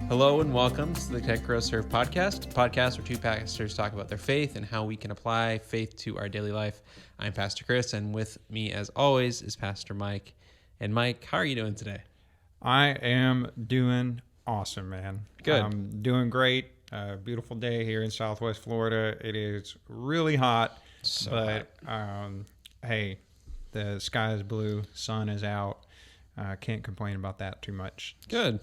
Hello and welcome to the Tech Grow Serve podcast, a podcast where two pastors talk about their faith and how we can apply faith to our daily life. I'm Pastor Chris, and with me, as always, is Pastor Mike. And Mike, how are you doing today? I am doing awesome, man. Good. I'm doing great. Beautiful day here in Southwest Florida. It is really hot, hey, the sky is blue, sun is out. Can't complain about that too much. Good.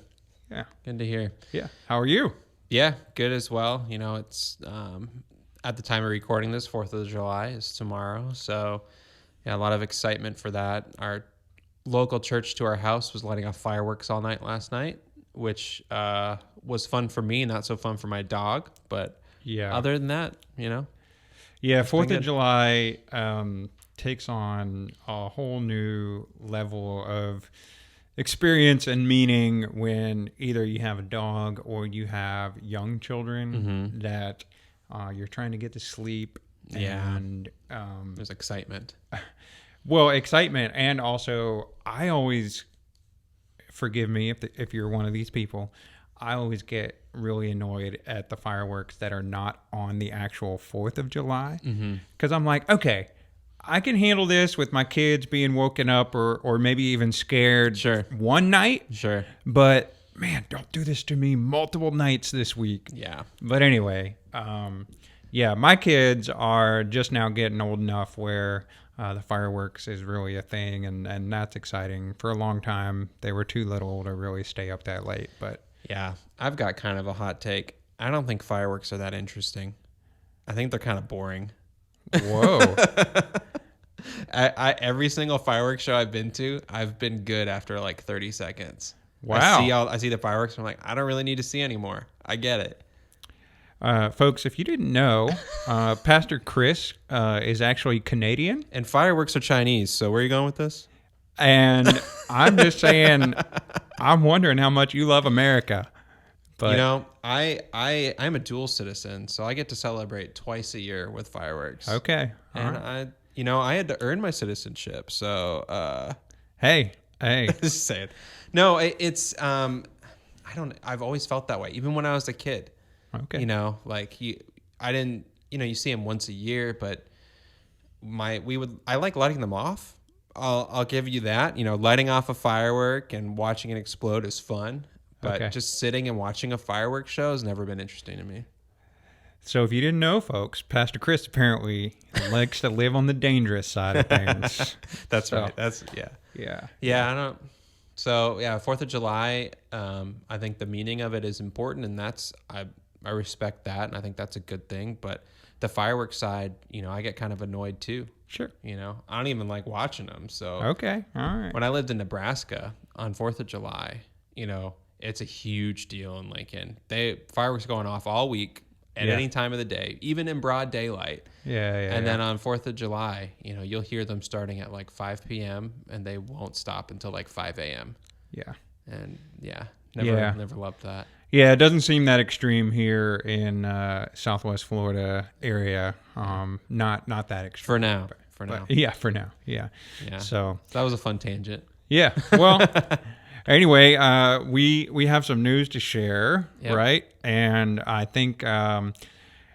Yeah. Good to hear. Yeah. How are you? Yeah, good as well. You know, it's at the time of recording this, 4th of July is tomorrow. So, yeah, a lot of excitement for that. Our local church to our house was lighting off fireworks all night last night, which was fun for me, not so fun for my dog. But yeah, other than that, you know. Yeah, 4th of July takes on a whole new level of experience and meaning when either you have a dog or you have young children that you're trying to get to sleep. Yeah. And there's excitement. Well, excitement, and also I always, forgive me if you're one of these people, I always get really annoyed at the fireworks that are not on the actual 4th of July. Because I'm like, okay, I can handle this with my kids being woken up or maybe even scared one night. Sure. But man, don't do this to me multiple nights this week. Yeah. But anyway, my kids are just now getting old enough where the fireworks is really a thing, and that's exciting. For a long time, they were too little to really stay up that late. But yeah, I've got kind of a hot take. I don't think fireworks are that interesting. I think they're kind of boring. Whoa. I every single fireworks show I've been to, I've been good after like 30 seconds. Wow. I see the fireworks and I'm like, I don't really need to see anymore. I get it. Folks, if you didn't know, Pastor Chris is actually Canadian. And fireworks are Chinese. So where are you going with this? And I'm just saying, I'm wondering how much you love America. But you know, I'm a dual citizen, so I get to celebrate twice a year with fireworks. Okay. And right. I had to earn my citizenship. So Hey. Just say it. No, it's I've always felt that way, even when I was a kid. Okay. You know, like you see them once a year, but I like lighting them off. I'll give you that. You know, lighting off a firework and watching it explode is fun, but just sitting and watching a fireworks show has never been interesting to me. So if you didn't know, folks, Pastor Chris apparently likes to live on the dangerous side of things. That's right. Yeah. I don't. So yeah, 4th of July. I think the meaning of it is important, and I respect that, and I think that's a good thing. But the fireworks side, you know, I get kind of annoyed too. Sure. You know, I don't even like watching them. So okay, all right. When I lived in Nebraska on 4th of July, you know, it's a huge deal in Lincoln. Fireworks going off all week. At any time of the day, even in broad daylight. And then on 4th of July, you know, you'll hear them starting at like 5 p.m. and they won't stop until like 5 a.m. Yeah. And never loved that. Yeah, it doesn't seem that extreme here in Southwest Florida area. Not that extreme. For now. Yeah, for now. Yeah. So that was a fun tangent. Yeah. Well, anyway, we have some news to share, right? And I think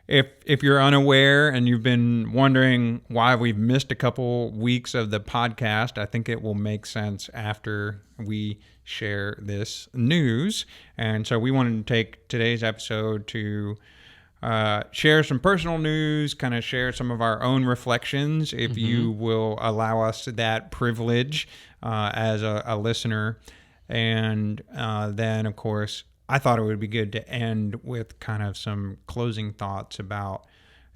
if you're unaware and you've been wondering why we've missed a couple weeks of the podcast, I think it will make sense after we share this news. And so we wanted to take today's episode to share some personal news, kind of share some of our own reflections, if you will allow us that privilege as a listener. And then, of course, I thought it would be good to end with kind of some closing thoughts about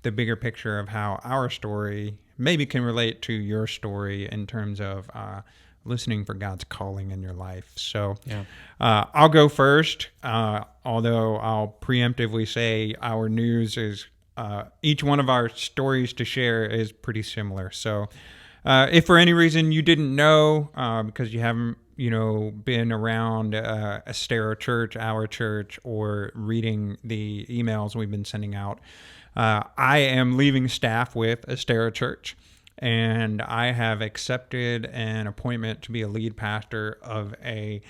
the bigger picture of how our story maybe can relate to your story in terms of listening for God's calling in your life. So I'll go first, although I'll preemptively say our news is each one of our stories to share is pretty similar. So if for any reason you didn't know, because you haven't been around Estero Church, our church, or reading the emails we've been sending out, I am leaving staff with Estero Church, and I have accepted an appointment to be a lead pastor of a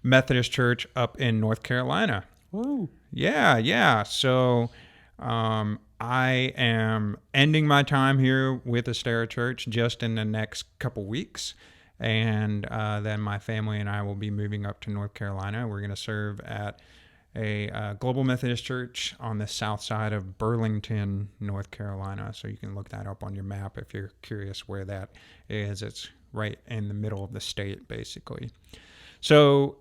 Methodist church up in North Carolina. Woo. Yeah. So I am ending my time here with Estero Church just in the next couple weeks. And then my family and I will be moving up to North Carolina. We're going to serve at a Global Methodist Church on the south side of Burlington, North Carolina. So you can look that up on your map if you're curious where that is. It's right in the middle of the state, basically. So,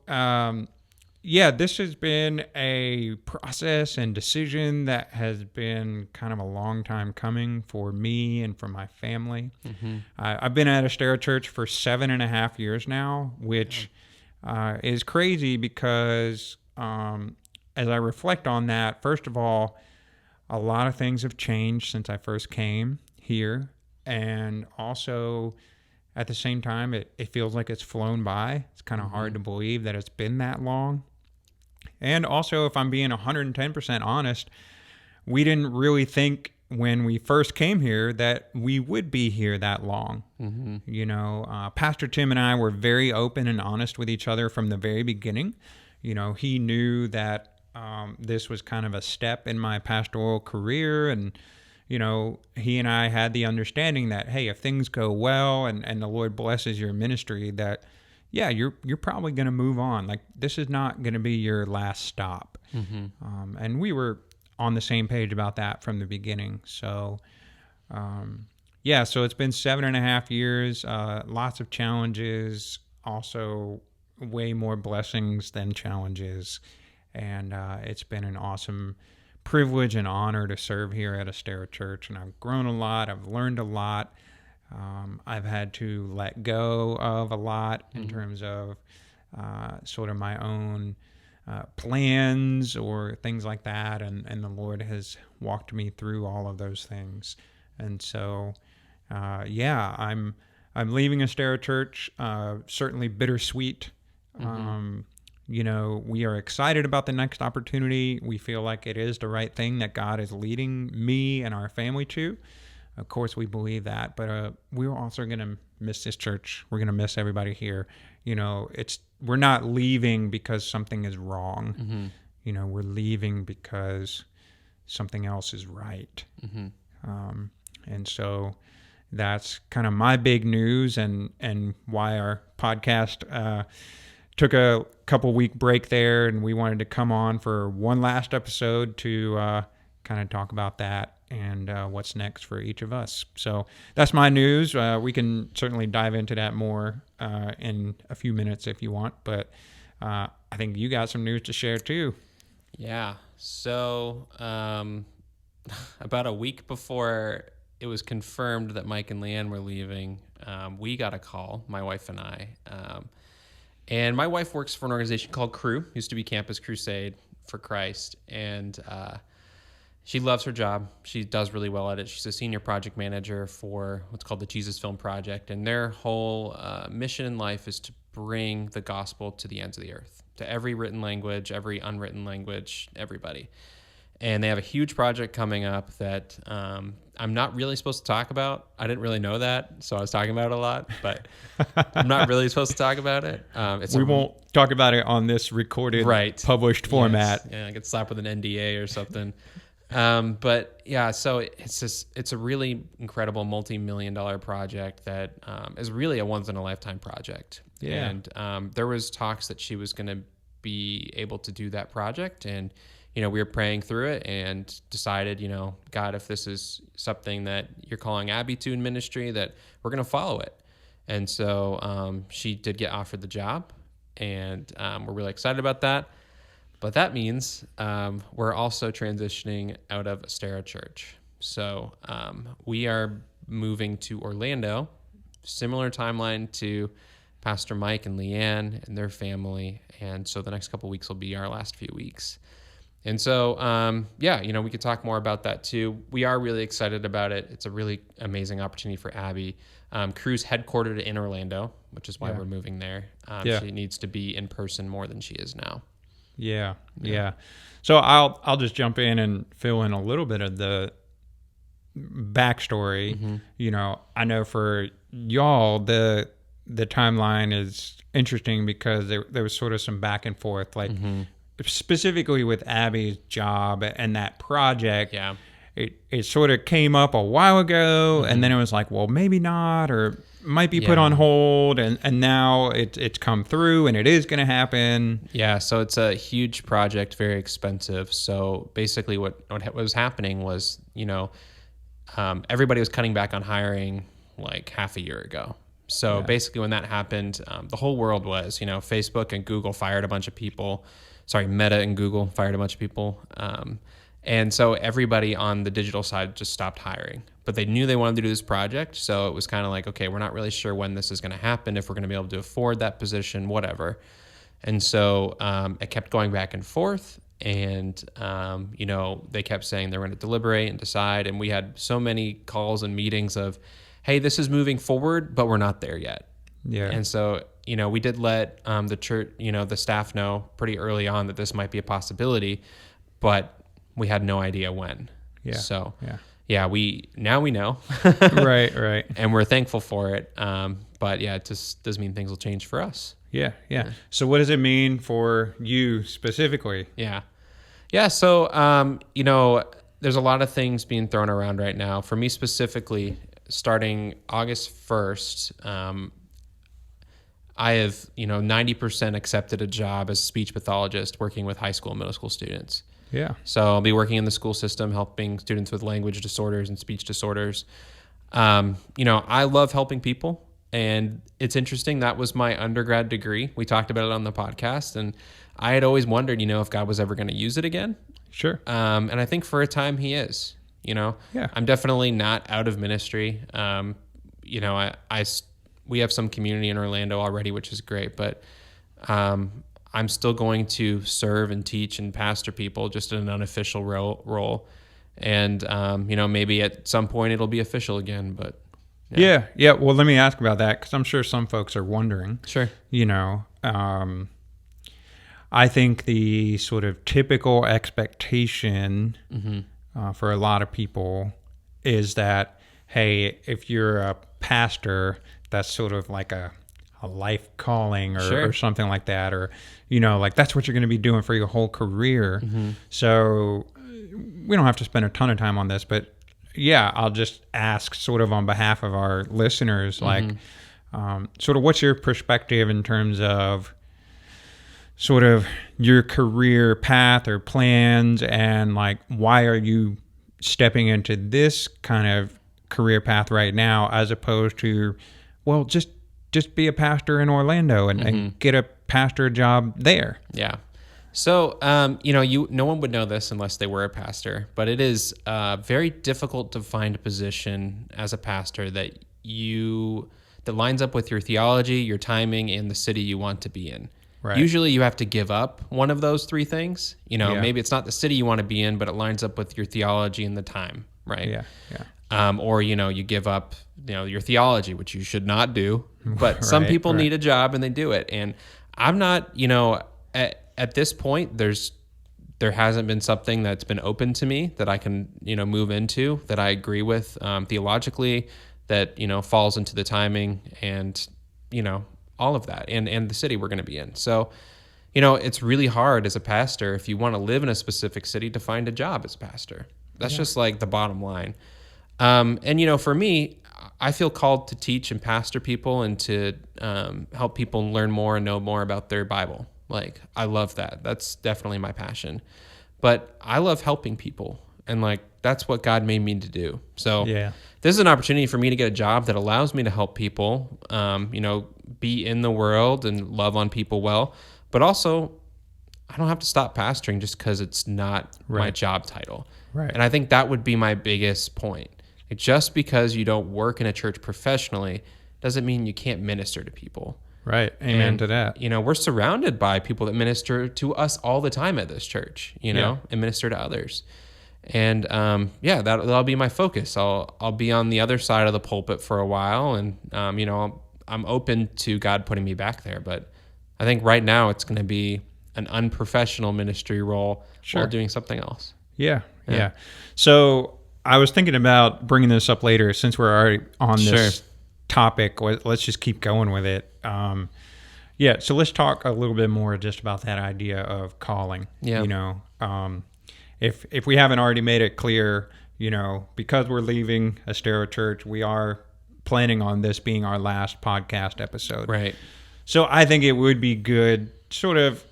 this has been a process and decision that has been kind of a long time coming for me and for my family. Mm-hmm. I've been at Estero Church for 7.5 years now, which is crazy because as I reflect on that, first of all, a lot of things have changed since I first came here. And also, at the same time, it feels like it's flown by. It's kind of hard to believe that it's been that long. And also, if I'm being 110% honest, we didn't really think when we first came here that we would be here that long. Mm-hmm. Pastor Tim and I were very open and honest with each other from the very beginning. He knew that this was kind of a step in my pastoral career, and he and I had the understanding that, hey, if things go well and the Lord blesses your ministry, that you're probably going to move on. Like, this is not going to be your last stop. Mm-hmm. And we were on the same page about that from the beginning. So so it's been 7.5 years, lots of challenges, also way more blessings than challenges. And it's been an awesome privilege and honor to serve here at Estero Church. And I've grown a lot. I've learned a lot. I've had to let go of a lot in terms of sort of my own plans or things like that. And the Lord has walked me through all of those things. And so, I'm leaving Estero Church, certainly bittersweet. We are excited about the next opportunity. We feel like it is the right thing that God is leading me and our family to. Of course, we believe that, but we're also going to miss this church. We're going to miss everybody here. We're not leaving because something is wrong. Mm-hmm. We're leaving because something else is right. Mm-hmm. And so that's kind of my big news and why our podcast took a couple week break there, and we wanted to come on for one last episode to kind of talk about that and what's next for each of us. So that's my news. We can certainly dive into that more in a few minutes if you want, but I think you got some news to share too. Yeah. So about a week before it was confirmed that Mike and Leanne were leaving, we got a call, my wife and I. And my wife works for an organization called Cru, used to be Campus Crusade for Christ. And she loves her job. She does really well at it. She's a senior project manager for what's called the Jesus Film Project. And their whole mission in life is to bring the gospel to the ends of the earth, to every written language, every unwritten language, everybody. And they have a huge project coming up that I'm not really supposed to talk about. I didn't really know that, so I was talking about it a lot, but I'm not really supposed to talk about it. We won't talk about it on this recorded, published format. Yes. Yeah, I get slapped with an NDA or something. But yeah, so it's a really incredible multi-million-dollar project that is really a once-in-a-lifetime project. Yeah. And there was talks that she was going to be able to do that project, and we were praying through it and decided, God, if this is something that you're calling Abby to in ministry, that we're going to follow it. And so she did get offered the job, and we're really excited about that. But that means we're also transitioning out of Estero Church. So we are moving to Orlando, similar timeline to Pastor Mike and Leanne and their family. And so the next couple of weeks will be our last few weeks. And so, we could talk more about that too. We are really excited about it. It's a really amazing opportunity for Abby. Cru's headquartered in Orlando, which is why we're moving there. She needs to be in person more than she is now. Yeah. So I'll just jump in and fill in a little bit of the backstory. Mm-hmm. I know for y'all, the timeline is interesting because there was sort of some back and forth. Like, specifically with Abby's job and that project, Yeah. it sort of came up a while ago, and then it was like, well, maybe not, or might be put on hold, and now it's come through, and it is going to happen. Yeah, so it's a huge project, very expensive. So basically what was happening was, everybody was cutting back on hiring like half a year ago. So basically when that happened, the whole world was, Facebook and Google fired a bunch of people. Sorry, Meta and Google fired a bunch of people. And so everybody on the digital side just stopped hiring. But they knew they wanted to do this project. So it was kind of like, okay, we're not really sure when this is going to happen, if we're going to be able to afford that position, whatever. And so it kept going back and forth. And, they kept saying they're going to deliberate and decide. And we had so many calls and meetings of, hey, this is moving forward, but we're not there yet. Yeah. And so, we did let the church, the staff know pretty early on that this might be a possibility, but we had no idea when. Yeah. So, we know. right. And we're thankful for it. But yeah, it just does mean things will change for us. Yeah. So what does it mean for you specifically? Yeah. So, there's a lot of things being thrown around right now. For me specifically, starting August 1st, I have, 90% accepted a job as a speech pathologist working with high school and middle school students. Yeah. So I'll be working in the school system, helping students with language disorders and speech disorders. I love helping people, and it's interesting. That was my undergrad degree. We talked about it on the podcast, and I had always wondered, if God was ever going to use it again. Sure. And I think for a time he is, Yeah. I'm definitely not out of ministry. We have some community in Orlando already, which is great, but, I'm still going to serve and teach and pastor people just in an unofficial role. And, maybe at some point it'll be official again, but. Yeah. Well, let me ask about that, because I'm sure some folks are wondering. Sure. I think the sort of typical expectation for a lot of people is that, hey, if you're a pastor, that's sort of like a life calling or something like that, or like that's what you're going to be doing for your whole career. So we don't have to spend a ton of time on this, but I'll just ask sort of on behalf of our listeners, like sort of what's your perspective in terms of sort of your career path or plans, and like why are you stepping into this kind of career path right now, as opposed to, well, just be a pastor in Orlando and get a pastor job there. Yeah. So, no one would know this unless they were a pastor, but it is very difficult to find a position as a pastor that lines up with your theology, your timing, and the city you want to be in. Right. Usually you have to give up one of those three things. Maybe it's not the city you want to be in, but it lines up with your theology and the time, right? Yeah. Or, you give up, your theology, which you should not do, but some people need a job and they do it. And I'm not, at this point, there hasn't been something that's been open to me that I can, move into, that I agree with theologically, that, falls into the timing and, all of that, and the city we're going to be in. So, it's really hard as a pastor, if you want to live in a specific city, to find a job as a pastor. That's just like the bottom line. And, for me, I feel called to teach and pastor people and to help people learn more and know more about their Bible. Like, I love that. That's definitely my passion. But I love helping people. And, that's what God made me to do. So this is an opportunity for me to get a job that allows me to help people, be in the world and love on people well. But also, I don't have to stop pastoring just because it's not my job title. Right. And I think that would be my biggest point. Just because you don't work in a church professionally doesn't mean you can't minister to people. Right. Amen to that. We're surrounded by people that minister to us all the time at this church, and minister to others. And that'll be my focus. I'll be on the other side of the pulpit for a while, and I'm open to God putting me back there. But I think right now it's going to be an unprofessional ministry role while doing something else. Yeah. So I was thinking about bringing this up later, since we're already on this topic. Let's just keep going with it. Yeah, so let's talk a little bit more just about that idea of calling. Yeah. If we haven't already made it clear, because we're leaving Estero Church, we are planning on this being our last podcast episode. Right. So I think it would be good, sort of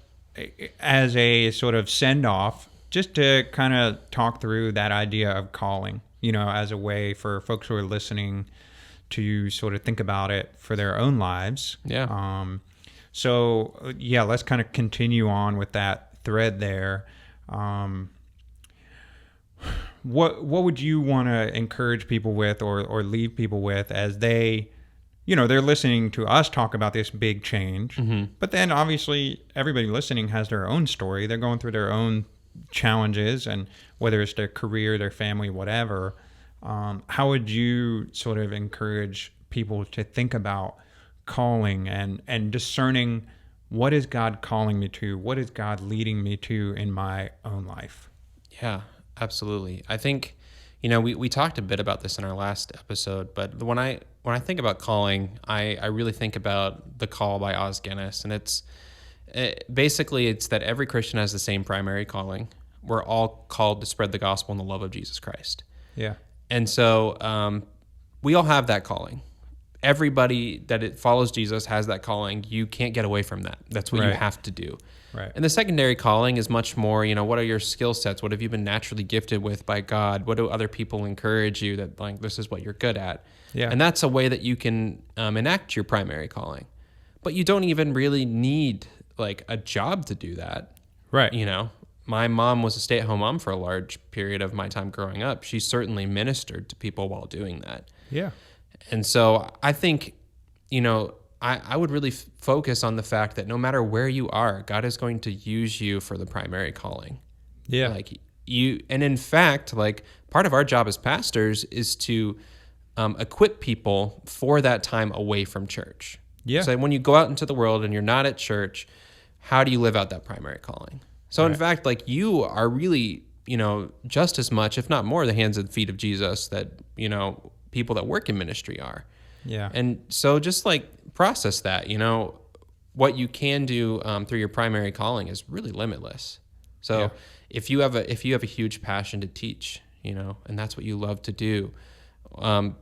as a sort of send off, just to kind of talk through that idea of calling, as a way for folks who are listening to sort of think about it for their own lives. Yeah. So let's kind of continue on with that thread there. What would you want to encourage people with, or leave people with, as they, they're listening to us talk about this big change, but then obviously everybody listening has their own story. They're going through their own challenges, and whether it's their career, their family, whatever. How would you sort of encourage people to think about calling and discerning, what is God calling me to? What is God leading me to in my own life? Yeah, absolutely. I think, we talked a bit about this in our last episode, but when I think about calling, I really think about The Call by Os Guinness, and it's that every Christian has the same primary calling. We're all called to spread the gospel and the love of Jesus Christ. Yeah. And so we all have that calling. Everybody that follows Jesus has that calling. You can't get away from that. That's what you have to do. Right. And the secondary calling is much more, what are your skill sets? What have you been naturally gifted with by God? What do other people encourage you that, like, this is what you're good at? Yeah. And that's a way that you can enact your primary calling. But you don't even really need, like, a job to do that. Right. My mom was a stay-at-home mom for a large period of my time growing up. She certainly ministered to people while doing that. Yeah. And so I think, I would really focus on the fact that no matter where you are, God is going to use you for the primary calling. Yeah. And in fact, like, part of our job as pastors is to equip people for that time away from church. Yeah. So when you go out into the world and you're not at church, how do you live out that primary calling? So in fact, like, you are really, just as much, if not more, the hands and feet of Jesus that, people that work in ministry are. Yeah. And so just, like, process that, what you can do through your primary calling is really limitless. So if you have a huge passion to teach, and that's what you love to do,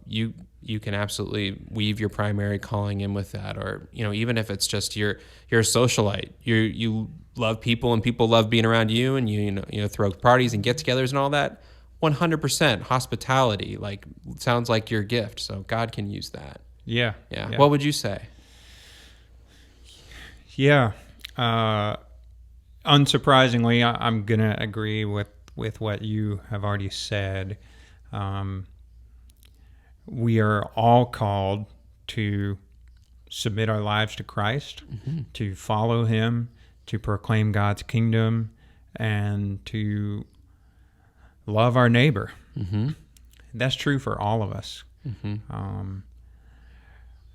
you can absolutely weave your primary calling in with that. Or, even if it's just you're a socialite, you love people and people love being around you, and you throw parties and get-togethers and all that. 100% hospitality, like, sounds like your gift. So God can use that. Yeah. Yeah. What would you say? Yeah. Unsurprisingly, I'm going to agree with what you have already said. We are all called to submit our lives to Christ, to follow him, to proclaim God's kingdom, and to love our neighbor. That's true for all of us. And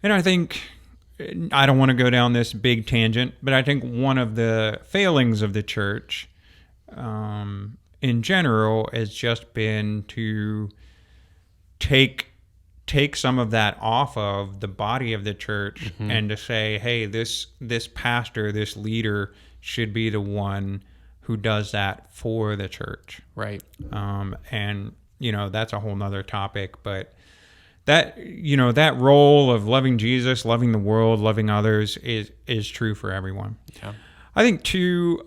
I think, I don't want to go down this big tangent, but I think one of the failings of the church in general has just been to take some of that off of the body of the church, and to say, hey, this pastor, this leader should be the one who does that for the church. Right. And, that's a whole nother topic, but that, that role of loving Jesus, loving the world, loving others is true for everyone. Yeah. I think too,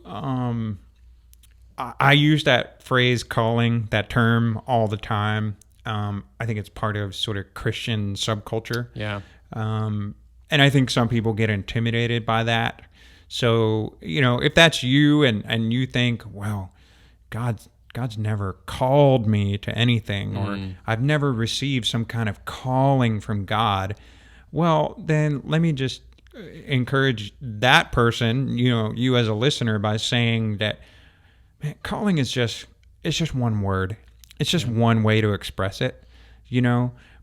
I use that phrase calling, that term, all the time. I think it's part of sort of Christian subculture. Yeah. And I think some people get intimidated by that. So, if that's you and you think, well, God's never called me to anything, or I've never received some kind of calling from God, well, then let me just encourage that person, you as a listener, by saying that, man, calling is it's just one word. It's just one way to express it,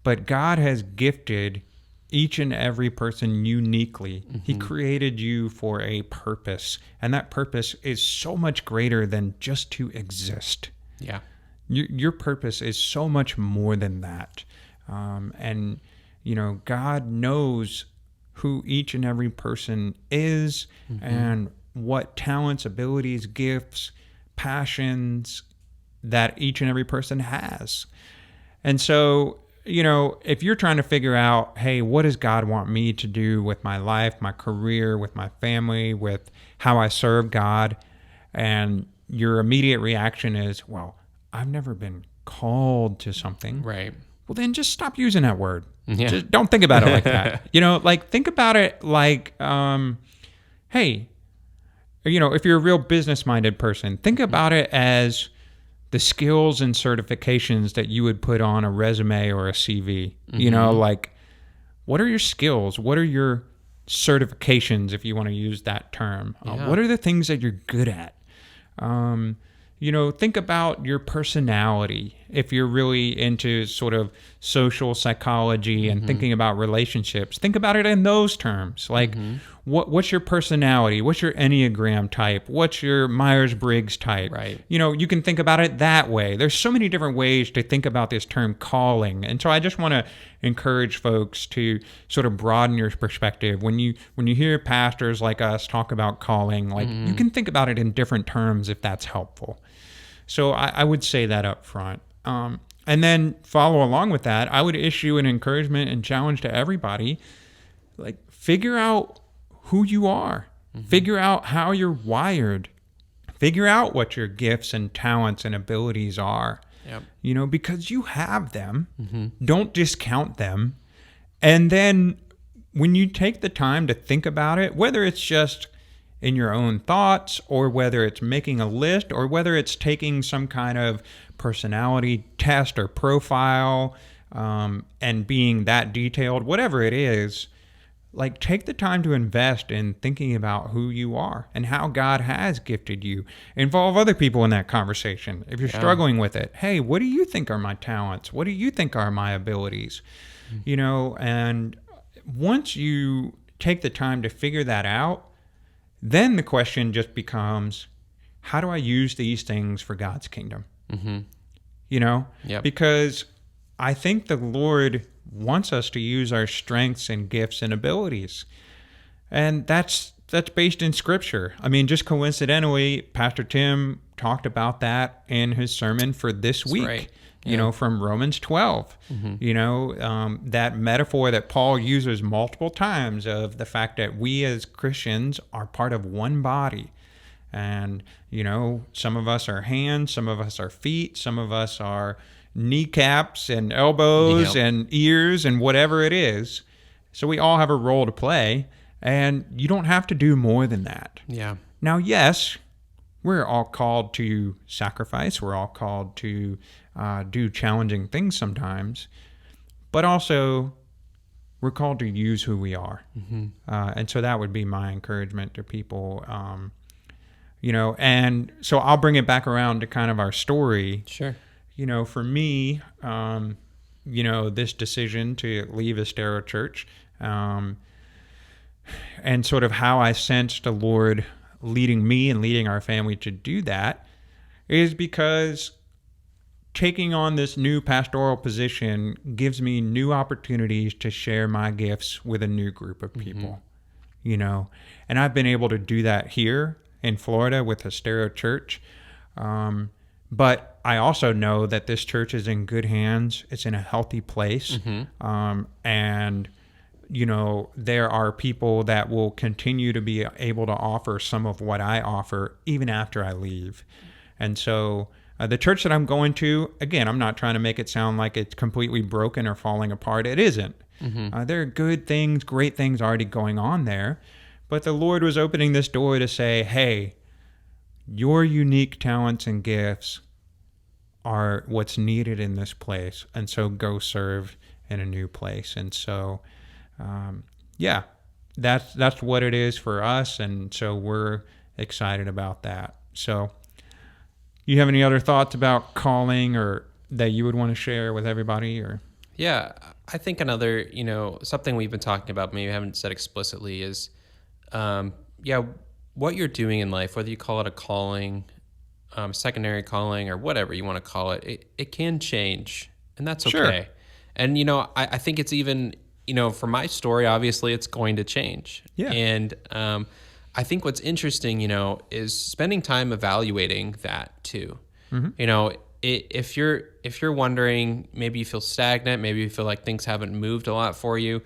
but God has gifted each and every person uniquely. He created you for a purpose, and that purpose is so much greater than just to exist. Yeah. Your purpose is so much more than that. And God knows who each and every person is and what talents, abilities, gifts, passions that each and every person has. And so, if you're trying to figure out, hey, what does God want me to do with my life, my career, with my family, with how I serve God, and your immediate reaction is, well, I've never been called to something. Right. Well, then just stop using that word. Yeah. Just don't think about it like that. Think about it like, hey, if you're a real business-minded person, think about it as the skills and certifications that you would put on a resume or a CV. What are your skills? What are your certifications, if you want to use that term? What are the things that you're good at? Think about your personality. If you're really into sort of social psychology and thinking about relationships, think about it in those terms. What's your personality? What's your Enneagram type? What's your Myers-Briggs type? Right. You can think about it that way. There's so many different ways to think about this term calling. And so I just want to encourage folks to sort of broaden your perspective. When you hear pastors like us talk about calling, you can think about it in different terms if that's helpful. So I would say that up front. And then follow along with that, I would issue an encouragement and challenge to everybody, figure out who you are. Figure out how you're wired. Figure out what your gifts and talents and abilities are. Yep. Because you have them. Don't discount them. And then when you take the time to think about it, whether it's just in your own thoughts or whether it's making a list or whether it's taking some kind of personality test or profile and being that detailed, whatever it is, take the time to invest in thinking about who you are and how God has gifted you. Involve other people in that conversation. If you're struggling with it, hey, what do you think are my talents? What do you think are my abilities? And once you take the time to figure that out, then the question just becomes, how do I use these things for God's kingdom? Yep. Because I think the Lord wants us to use our strengths and gifts and abilities. And that's based in Scripture. I mean, just coincidentally, Pastor Tim talked about that in his sermon for this week. Right. From Romans 12, that metaphor that Paul uses multiple times of the fact that we as Christians are part of one body. And, some of us are hands, some of us are feet, some of us are kneecaps and elbows and ears and whatever it is. So we all have a role to play, and you don't have to do more than that. Yeah. Now, yes, we're all called to sacrifice. We're all called to do challenging things sometimes, but also we're called to use who we are. And so that would be my encouragement to people, and so I'll bring it back around to kind of our story. Sure. For me, this decision to leave Estero Church, and sort of how I sensed the Lord leading me and leading our family to do that is because taking on this new pastoral position gives me new opportunities to share my gifts with a new group of people, and I've been able to do that here in Florida with Estero Church. But I also know that this church is in good hands. It's in a healthy place. And, there are people that will continue to be able to offer some of what I offer even after I leave. And so the church that I'm going to, again, I'm not trying to make it sound like it's completely broken or falling apart. It isn't. There are good things, great things already going on there. But the Lord was opening this door to say, hey, your unique talents and gifts are what's needed in this place. And so go serve in a new place. And so, that's what it is for us. And so we're excited about that. So you have any other thoughts about calling or that you would want to share with everybody? Or Yeah, I think another, something we've been talking about, maybe haven't said explicitly, is, what you're doing in life, whether you call it a calling, secondary calling, or whatever you want to call it, it can change, and that's okay. Sure. And, I think it's even for my story, obviously it's going to change. Yeah. And I think what's interesting, is spending time evaluating that too. If you're wondering, maybe you feel stagnant, maybe you feel like things haven't moved a lot for you,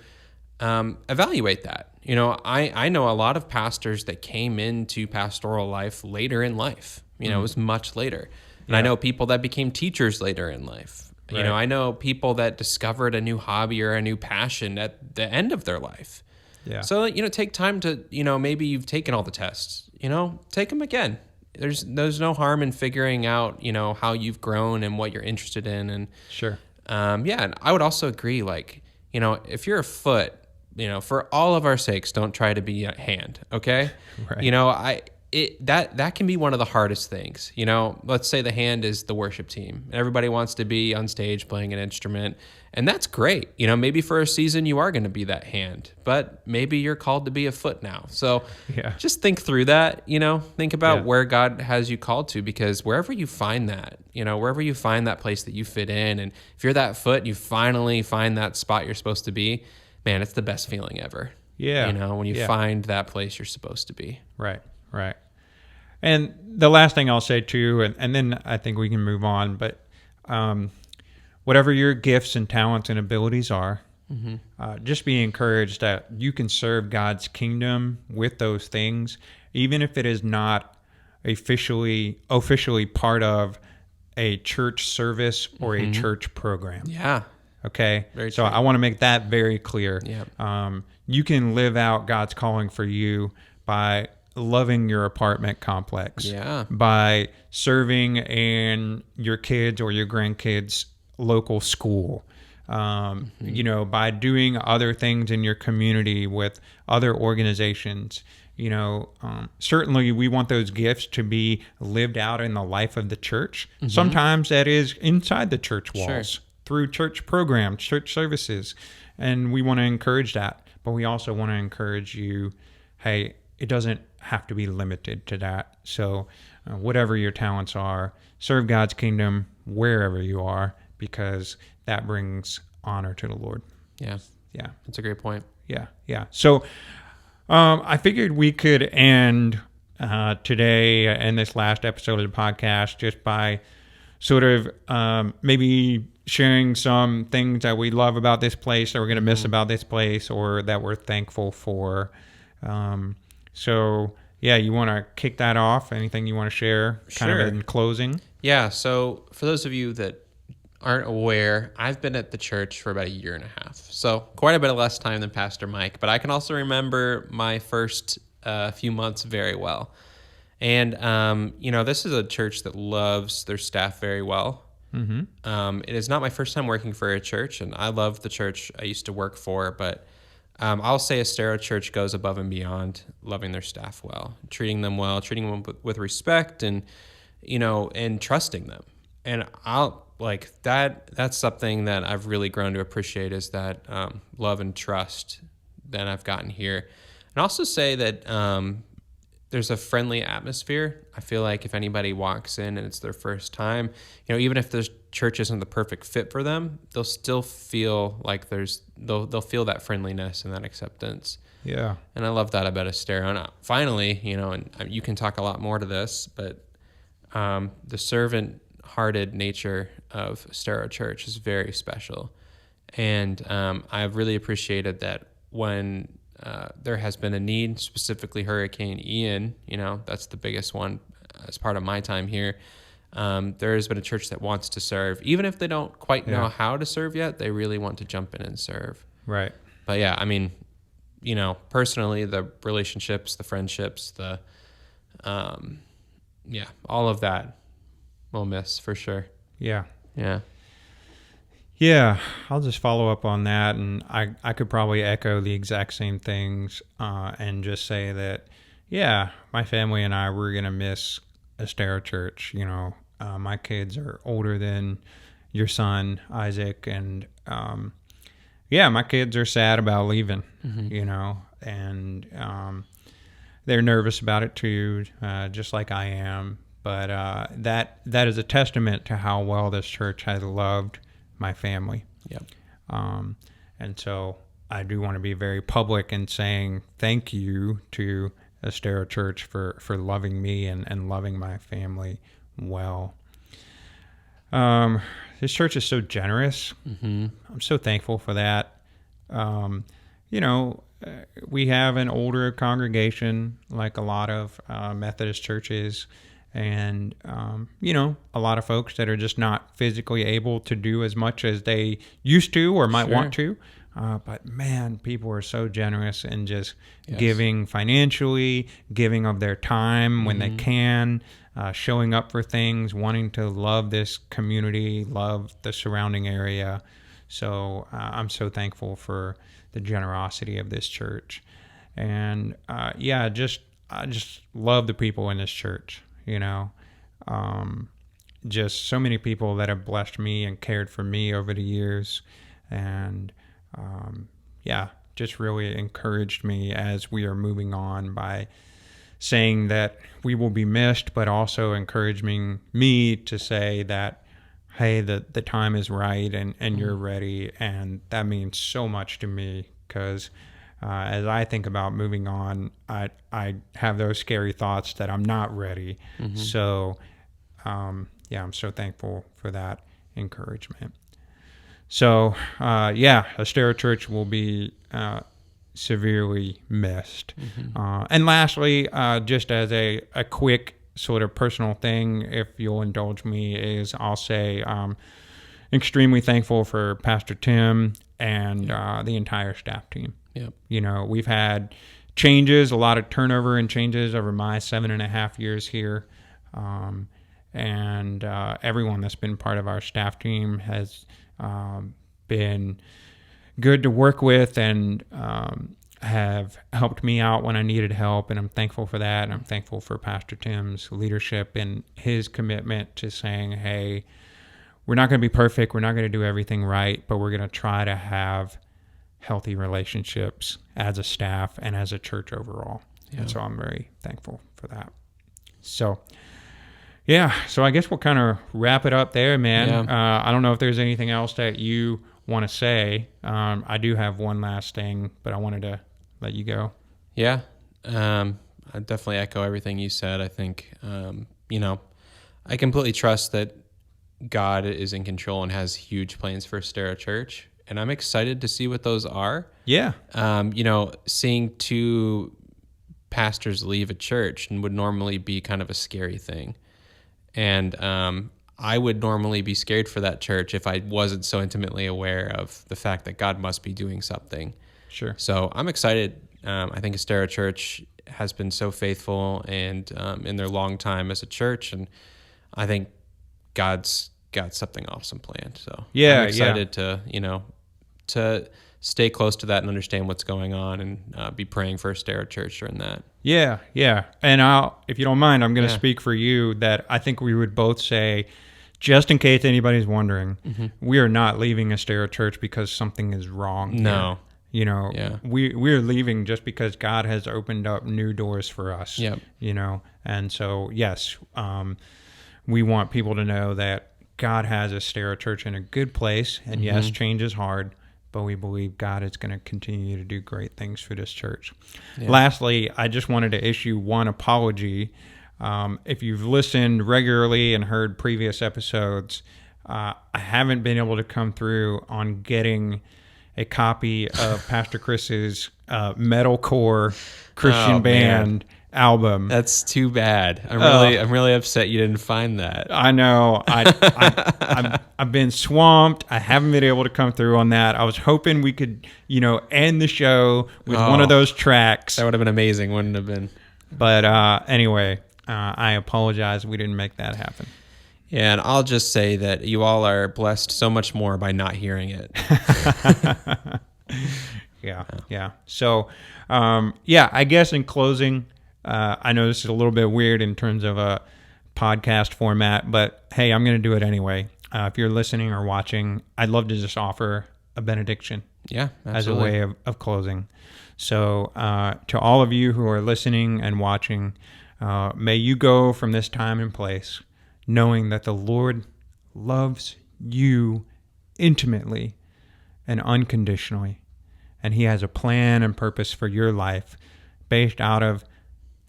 evaluate that. I know a lot of pastors that came into pastoral life later in life. It was much later. And I know people that became teachers later in life. Right. I know people that discovered a new hobby or a new passion at the end of their life. Yeah. So, take time to, maybe you've taken all the tests, take them again. There's no harm in figuring out, how you've grown and what you're interested in. And Sure. and I would also agree, like, if you're a foot, for all of our sakes, don't try to be a hand. Okay. Right. That can be one of the hardest things. Let's say the hand is the worship team. Everybody wants to be on stage playing an instrument, and that's great. Maybe for a season you are going to be that hand, but maybe you're called to be a foot now. So just think through that. Think about where God has you called to, because wherever you find that, wherever you find that place that you fit in, and if you're that foot, you finally find that spot you're supposed to be, man, it's the best feeling ever. Yeah. When you find that place you're supposed to be. Right. Right. And the last thing I'll say too, and then I think we can move on, but whatever your gifts and talents and abilities are, just be encouraged that you can serve God's kingdom with those things, even if it is not officially part of a church service or a church program. Yeah. Okay. Very so true. I want to make that very clear. Yep. You can live out God's calling for you by loving your apartment complex, by serving in your kids or your grandkids' local school, by doing other things in your community with other organizations. Certainly we want those gifts to be lived out in the life of the church. Sometimes that is inside the church walls through church programs, church services, and we want to encourage that. But we also want to encourage you, hey, it doesn't have to be limited to that. So whatever your talents are, serve God's kingdom wherever you are, because that brings honor to the Lord. Yeah. That's a great point. Yeah. So I figured we could end today and this last episode of the podcast just by sort of maybe sharing some things that we love about this place, that we're going to miss about this place, or that we're thankful for. So, you want to kick that off? Anything you want to share kind of in closing? Yeah, so for those of you that aren't aware, I've been at the church for about a year and a half. So quite a bit less time than Pastor Mike, but I can also remember my first few months very well. And, this is a church that loves their staff very well. It is not my first time working for a church, and I love the church I used to work for, but I'll say Estero Church goes above and beyond loving their staff well, treating them well, treating them with respect, and and trusting them. And that's something that I've really grown to appreciate, is that love and trust that I've gotten here. And also say that there's a friendly atmosphere. I feel like if anybody walks in and it's their first time, even if the church isn't the perfect fit for them, they'll still feel like they'll feel that friendliness and that acceptance. Yeah. And I love that about Estero. And finally, and you can talk a lot more to this, but the servant-hearted nature of Estero Church is very special. And I've really appreciated that when there has been a need, specifically Hurricane Ian, that's the biggest one as part of my time here. There has been a church that wants to serve. Even if they don't quite know how to serve yet, they really want to jump in and serve. Right. But personally, the relationships, the friendships, all of that we'll miss for sure. Yeah. Yeah, I'll just follow up on that, and I could probably echo the exact same things and just say that, my family and I, we're going to miss Estero Church. My kids are older than your son, Isaac, and my kids are sad about leaving, and they're nervous about it too, just like I am. But that is a testament to how well this church has loved my family. Yep. And so I do want to be very public in saying thank you to Estero Church for loving me and loving my family well. This church is so generous. Mm-hmm. I'm so thankful for that. You know, we have an older congregation, like a lot of Methodist churches, and you know, a lot of folks that are just not physically able to do as much as they used to or might want to. But man, people are so generous and just giving financially, giving of their time when they can, showing up for things, wanting to love this community, love the surrounding area. So I'm so thankful for the generosity of this church. And I just love the people in this church, you know. Just so many people that have blessed me and cared for me over the years. And just really encouraged me as we are moving on by saying that we will be missed, but also encouraging me to say that, hey, the time is right and you're ready. And that means so much to me because as I think about moving on, I have those scary thoughts that I'm not ready. So, I'm so thankful for that encouragement. So, Estero Church will be severely missed. And lastly, just as a quick sort of personal thing, if you'll indulge me, is I'll say extremely thankful for Pastor Tim and the entire staff team. Yep. You know, we've had changes, a lot of turnover and changes over my 7.5 years here. And everyone that's been part of our staff team has been good to work with and have helped me out when I needed help, and I'm thankful for that. And I'm thankful for Pastor Tim's leadership and his commitment to saying, hey, we're not going to be perfect, we're not going to do everything right, but we're going to try to have healthy relationships as a staff and as a church overall. And so I'm very thankful for that. So so I guess we'll kind of wrap it up there, man. I don't know if there's anything else that you want to say. I do have one last thing, but I wanted to let you go. I definitely echo everything you said. I think, I completely trust that God is in control and has huge plans for Estero Church, and I'm excited to see what those are. Seeing two pastors leave a church would normally be kind of a scary thing. And I would normally be scared for that church if I wasn't so intimately aware of the fact that God must be doing something. Sure. So I'm excited. I think Estero Church has been so faithful and in their long time as a church, and I think God's got something awesome planned. So I'm excited to stay close to that and understand what's going on and be praying for Estero Church during that. Yeah. And if you don't mind, I'm going to speak for you that I think we would both say, just in case anybody's wondering, we are not leaving Estero Church because something is wrong. No. Here. We're leaving just because God has opened up new doors for us. Yep. And so, yes, we want people to know that God has Estero Church in a good place. And yes, change is hard, but we believe God is going to continue to do great things for this church. Lastly, I just wanted to issue one apology. If you've listened regularly and heard previous episodes, I haven't been able to come through on getting a copy of Pastor Chris's metalcore Christian band album. That's too bad. I'm really upset you didn't find that. I know. I've been swamped. I haven't been able to come through on that. I was hoping we could, end the show with one of those tracks. That would have been amazing, wouldn't it have been? But anyway, I apologize. We didn't make that happen. Yeah, and I'll just say that you all are blessed so much more by not hearing it. Yeah. So, I guess in closing, I know this is a little bit weird in terms of a podcast format, but hey, I'm going to do it anyway. If you're listening or watching, I'd love to just offer a benediction as a way of closing. So to all of you who are listening and watching, may you go from this time and place knowing that the Lord loves you intimately and unconditionally, and he has a plan and purpose for your life based out of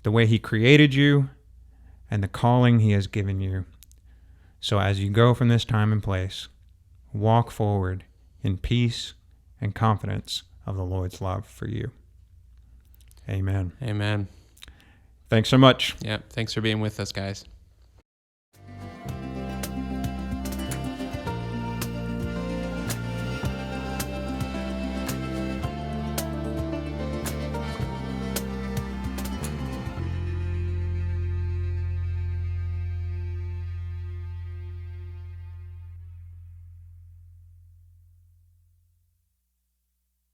the way he created you and the calling he has given you. So as you go from this time and place, walk forward in peace and confidence of the Lord's love for you. Amen. Amen. Thanks so much. Yeah. Thanks for being with us, guys.